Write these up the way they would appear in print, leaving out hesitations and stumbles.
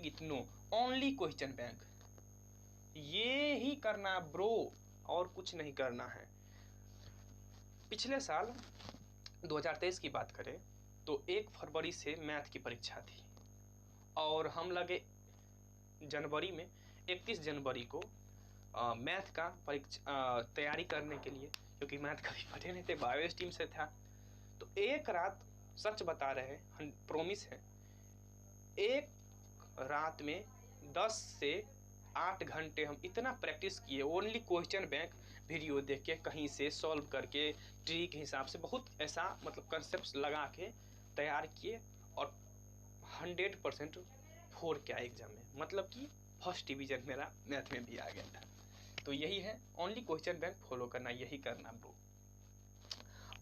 With no only question bank. ये ही करना ब्रो, और कुछ नहीं करना है। पिछले साल 2023 की बात करें तो 1 फरवरी से मैथ की परीक्षा थी और हम लगे जनवरी में 31 जनवरी को मैथ का परीक्षा तैयारी करने के लिए, क्योंकि मैथ कभी पढ़े नहीं थे, बायो स्ट्रीम से था। तो एक रात, सच बता रहे हैं, प्रॉमिस है, एक रात में 10 से 8 घंटे हम इतना प्रैक्टिस किए, ओनली क्वेश्चन बैंक वीडियो देख के, कहीं से सॉल्व करके, ट्री के हिसाब से बहुत ऐसा मतलब कंसेप्ट लगा के तैयार किए और 100% 4 क्या एग्जाम में, मतलब कि फर्स्ट डिवीजन मेरा मैथ में भी आ गया था। तो यही है, ओनली क्वेश्चन बैंक फॉलो करना, यही करना ब्रो।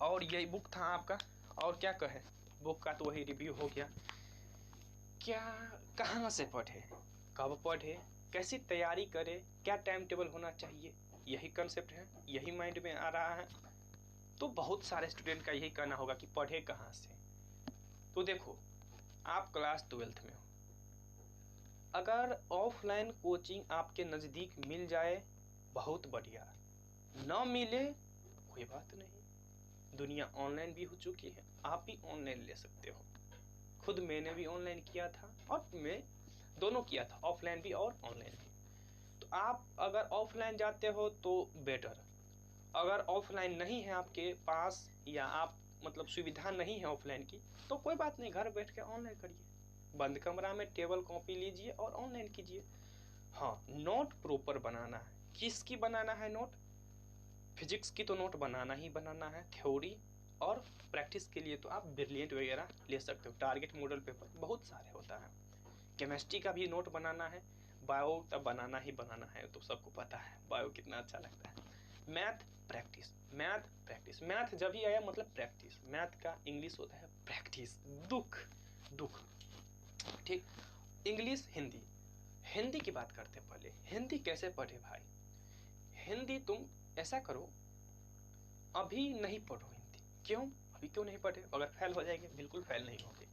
और यही बुक था आपका, और क्या कहे, बुक का तो वही रिव्यू हो गया। क्या, कहाँ से पढ़े, कब पढ़े, कैसी तैयारी करे, क्या टाइम टेबल होना चाहिए, यही कंसेप्ट है, यही माइंड में आ रहा है। तो बहुत सारे स्टूडेंट का यही कहना होगा कि पढ़े कहाँ से। तो देखो, आप क्लास 12th में हो, अगर ऑफलाइन कोचिंग आपके नज़दीक मिल जाए बहुत बढ़िया, न मिले कोई बात नहीं, दुनिया ऑनलाइन भी हो चुकी है, आप भी ऑनलाइन ले सकते हो। खुद मैंने भी ऑनलाइन किया था और मैं दोनों किया था, ऑफलाइन भी और ऑनलाइन भी। तो आप अगर ऑफलाइन जाते हो तो बेटर, अगर ऑफलाइन नहीं है आपके पास या आप मतलब सुविधा नहीं है ऑफलाइन की, तो कोई बात नहीं, घर बैठ के ऑनलाइन करिए, बंद कमरा में टेबल कॉपी लीजिए और ऑनलाइन कीजिए। हाँ, नोट प्रॉपर बनाना है। किसकी बनाना है नोट? फिजिक्स की तो नोट बनाना ही बनाना है, थ्योरी और प्रैक्टिस के लिए तो आप ब्रिलियंट वगैरह ले सकते हो, टारगेट मॉडल पेपर बहुत सारे होता है। केमिस्ट्री का भी नोट बनाना है, बायो तब बनाना ही बनाना है, तो सबको पता है बायो कितना अच्छा लगता है। Math practice, math practice, math जब ही आया मतलब प्रैक्टिस, मैथ का इंग्लिश होता है प्रैक्टिस, दुख दुख, ठीक। इंग्लिश, हिंदी, हिंदी की बात करते हैं पहले। हिंदी कैसे पढ़े भाई? हिंदी तुम ऐसा करो, अभी नहीं पढ़ो हिंदी। क्यों अभी क्यों नहीं पढ़े? अगर फेल हो जाएंगे, बिल्कुल फेल नहीं होंगे।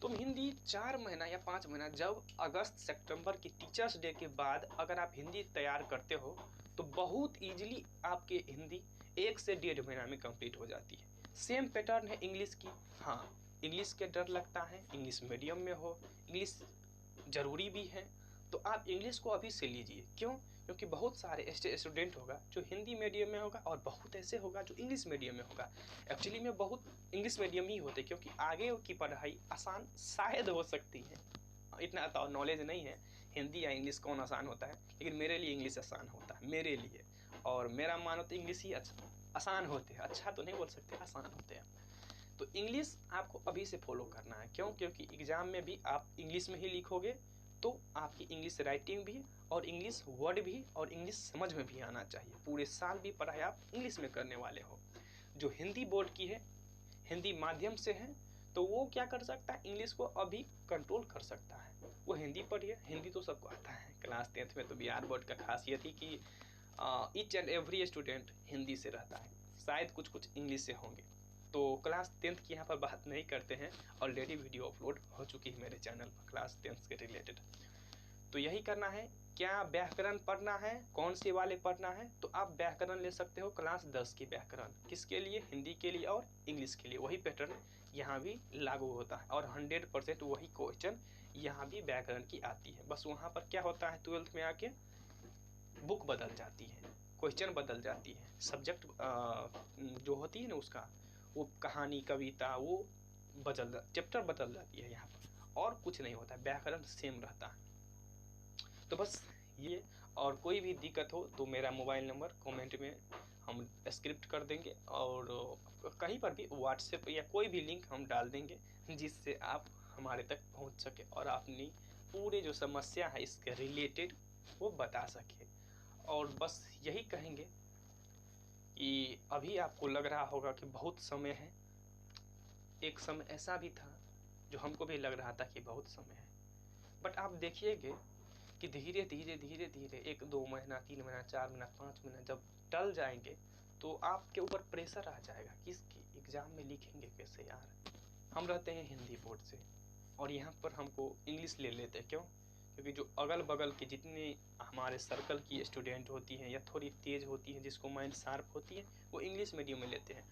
तुम हिंदी 4 महीना या 5 महीना, जब अगस्त सितंबर की टीचर्स डे के बाद अगर आप हिंदी तैयार करते हो तो बहुत इजीली आपके हिंदी 1 से 1.5 महीना में कंप्लीट हो जाती है। सेम पैटर्न है इंग्लिश की। हाँ, इंग्लिश के डर लगता है, इंग्लिश मीडियम में हो, इंग्लिश ज़रूरी भी है, तो आप इंग्लिश को अभी से लीजिए। क्यों? क्योंकि बहुत सारे स्टूडेंट होगा जो हिंदी मीडियम में होगा और बहुत ऐसे होगा जो इंग्लिश मीडियम में होगा। एक्चुअली में बहुत इंग्लिश मीडियम ही होते, क्योंकि आगे की पढ़ाई आसान शायद हो सकती है, इतना तो नॉलेज नहीं है हिंदी या इंग्लिश कौन आसान होता है, लेकिन मेरे लिए इंग्लिश आसान होता है, मेरे लिए। और मेरा मानो तो इंग्लिश ही आसान होते हैं, अच्छा तो नहीं बोल सकते, आसान होते हैं। तो इंग्लिश आपको अभी से फॉलो करना है। क्यों? क्योंकि एग्ज़ाम में भी आप इंग्लिश में ही लिखोगे, तो आपकी इंग्लिश राइटिंग भी और इंग्लिश वर्ड भी और इंग्लिश समझ में भी आना चाहिए। पूरे साल भी पढ़ाई आप इंग्लिश में करने वाले हो। जो हिंदी बोर्ड की है, हिंदी माध्यम से है, तो वो क्या कर सकता है, इंग्लिश को अभी कंट्रोल कर सकता है। वो हिंदी पढ़िए, हिंदी तो सबको आता है। क्लास 10th में तो बिहार बोर्ड का खासियत ही कि each and every student Hindi से रहता है, शायद कुछ कुछ इंग्लिश से होंगे। तो क्लास 10th की यहाँ पर बात नहीं करते हैं, ऑलरेडी वीडियो अपलोड हो चुकी है मेरे चैनल पर क्लास 10th के रिलेटेड। तो यही करना है। क्या व्याकरण पढ़ना है, कौन से वाले पढ़ना है, तो आप व्याकरण ले सकते हो क्लास 10 की व्याकरण। किसके लिए? हिंदी के लिए और इंग्लिश के लिए। वही पैटर्न यहाँ भी लागू होता है और 100% वही क्वेश्चन यहाँ भी व्याकरण की आती है। बस वहाँ पर क्या होता है, 12th में आके बुक बदल जाती है, क्वेश्चन बदल जाती है, सब्जेक्ट जो होती है ना उसका, वो कहानी कविता वो चैप्टर बदल जाती है यहाँ पर, और कुछ नहीं होता है, व्याकरण सेम रहता है। तो बस ये, और कोई भी दिक्कत हो तो मेरा मोबाइल नंबर कमेंट में हम स्क्रिप्ट कर देंगे, और कहीं पर भी व्हाट्सएप या कोई भी लिंक हम डाल देंगे जिससे आप हमारे तक पहुंच सके और अपनी पूरे जो समस्या है इसके रिलेटेड वो बता सके। और बस यही कहेंगे कि अभी आपको लग रहा होगा कि बहुत समय है, एक समय ऐसा भी था जो हमको भी लग रहा था कि बहुत समय है, बट आप देखिएगे कि धीरे धीरे धीरे धीरे 1-2 महीना, 3 महीना, 4 महीना, 5 महीना जब टल जाएंगे तो आपके ऊपर प्रेशर आ जाएगा कि इसकी एग्ज़ाम में लिखेंगे कैसे यार। हम रहते हैं हिंदी बोर्ड से और यहाँ पर हमको इंग्लिश ले लेते हैं। क्यों? क्योंकि जो अगल बगल के जितने हमारे सर्कल की स्टूडेंट होती हैं या थोड़ी तेज़ होती हैं, जिसको माइंड शार्प होती है, वो इंग्लिश मीडियम में लेते हैं।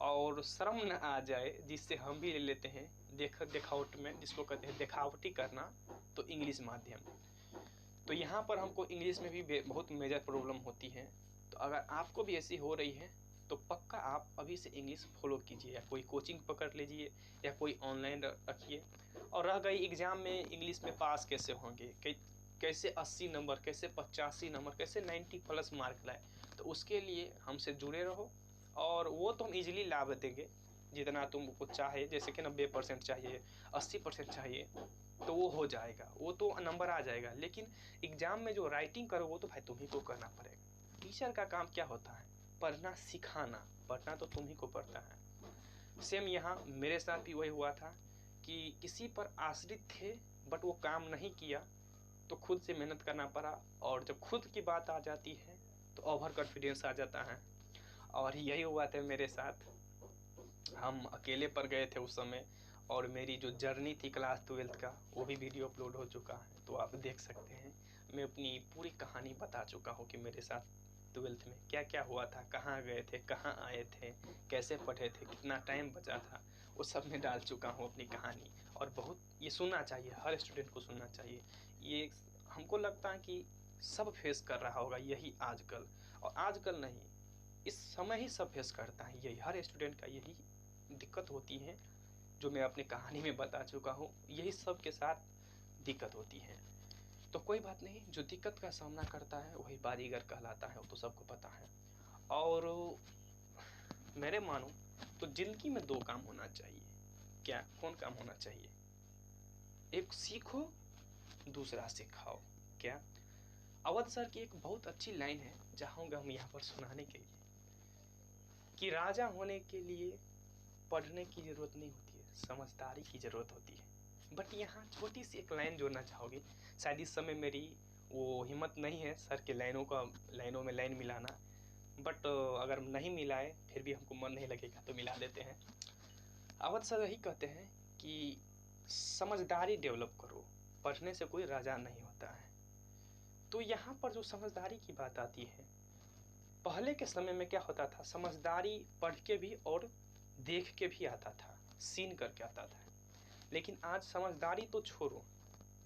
और शर्म न आ जाए, जिससे हम भी ले लेते हैं देखावट में, जिसको कहते हैं दिखावटी करना, तो इंग्लिश माध्यम। तो यहाँ पर हमको इंग्लिश में भी बहुत मेजर प्रॉब्लम होती है। तो अगर आपको भी ऐसी हो रही है तो पक्का आप अभी से इंग्लिश फॉलो कीजिए, या कोई कोचिंग पकड़ लीजिए, या कोई ऑनलाइन रखिए। और रह गई एग्ज़ाम में इंग्लिश में पास कैसे होंगे, कैसे 80 नंबर, कैसे 85 नंबर, कैसे 90 प्लस मार्क लाए, तो उसके लिए हमसे जुड़े रहो, और वो तो हम ईजिली लाभ देंगे। जितना तुमको चाहे, जैसे कि 90% चाहिए, 80% चाहिए, तो वो हो जाएगा, वो तो नंबर आ जाएगा। लेकिन एग्ज़ाम में जो राइटिंग करो वो तो भाई तुम्ही को करना पड़ेगा। टीचर का काम क्या होता है? पढ़ना सिखाना, पढ़ना तो तुम्ही को पड़ता है। सेम यहाँ मेरे साथ भी वही हुआ था कि किसी पर आश्रित थे, बट वो काम नहीं किया, तो खुद से मेहनत करना पड़ा। और जब खुद की बात आ जाती है तो ओवर कॉन्फिडेंस आ जाता है, और यही हुआ था मेरे साथ। हम अकेले पर गए थे उस समय, और मेरी जो जर्नी थी क्लास 12th का, वो भी वीडियो अपलोड हो चुका है, तो आप देख सकते हैं। मैं अपनी पूरी कहानी बता चुका हूँ कि मेरे साथ 12th में क्या क्या हुआ था, कहाँ गए थे, कहाँ आए थे, कैसे पढ़े थे, कितना टाइम बचा था, वो सब में डाल चुका हूँ अपनी कहानी। और बहुत ये सुनना चाहिए, हर स्टूडेंट को सुनना चाहिए। ये हमको लगता है कि सब फेस कर रहा होगा यही आजकल, और आजकल नहीं, इस समय ही सब फेस करता है, यही हर स्टूडेंट का यही दिक्कत होती है, जो मैं अपनी कहानी में बता चुका हूँ। यही सब के साथ दिक्कत होती है। तो कोई बात नहीं, जो दिक्कत का सामना करता है वही बाजीगर कहलाता है, वो तो सबको पता है। और मेरे मानो तो जिंदगी में दो काम होना चाहिए। क्या, कौन काम होना चाहिए? एक सीखो, दूसरा सिखाओ। क्या? अवध सर की एक बहुत अच्छी लाइन है, चाहूँगा हम यहाँ पर सुनाने के लिए, कि राजा होने के लिए पढ़ने की ज़रूरत नहीं होती है, समझदारी की ज़रूरत होती है। बट यहाँ छोटी सी एक लाइन जोड़ना चाहोगे, शायद इस समय मेरी वो हिम्मत नहीं है सर के लाइनों में लाइन मिलाना, बट अगर नहीं मिलाए फिर भी हमको मन नहीं लगेगा तो मिला देते हैं। अवध सर यही कहते हैं कि समझदारी डेवलप करो, पढ़ने से कोई राजा नहीं होता है। तो यहाँ पर जो समझदारी की बात आती है, पहले के समय में क्या होता था, समझदारी पढ़ के भी और देख के भी आता था, सीन करके आता था। लेकिन आज समझदारी तो छोड़ो,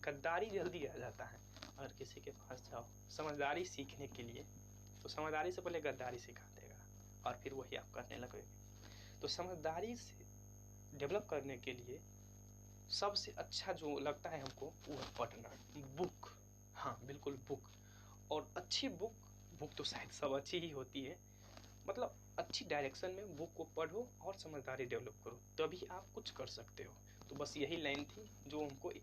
गद्दारी जल्दी आ जाता है। अगर किसी के पास जाओ समझदारी सीखने के लिए, तो समझदारी से पहले गद्दारी सिखा देगा, और फिर वही आप करने लगोगे। तो समझदारी से डेवलप करने के लिए सबसे अच्छा जो लगता है हमको, वो है पढ़ना, बुक। हाँ बिल्कुल, बुक। और अच्छी बुक तो शायद सब अच्छी ही होती है, मतलब अच्छी डायरेक्शन में बुक को पढ़ो और समझदारी डेवलप करो, तभी आप कुछ कर सकते हो। तो बस यही लाइन थी जो हमको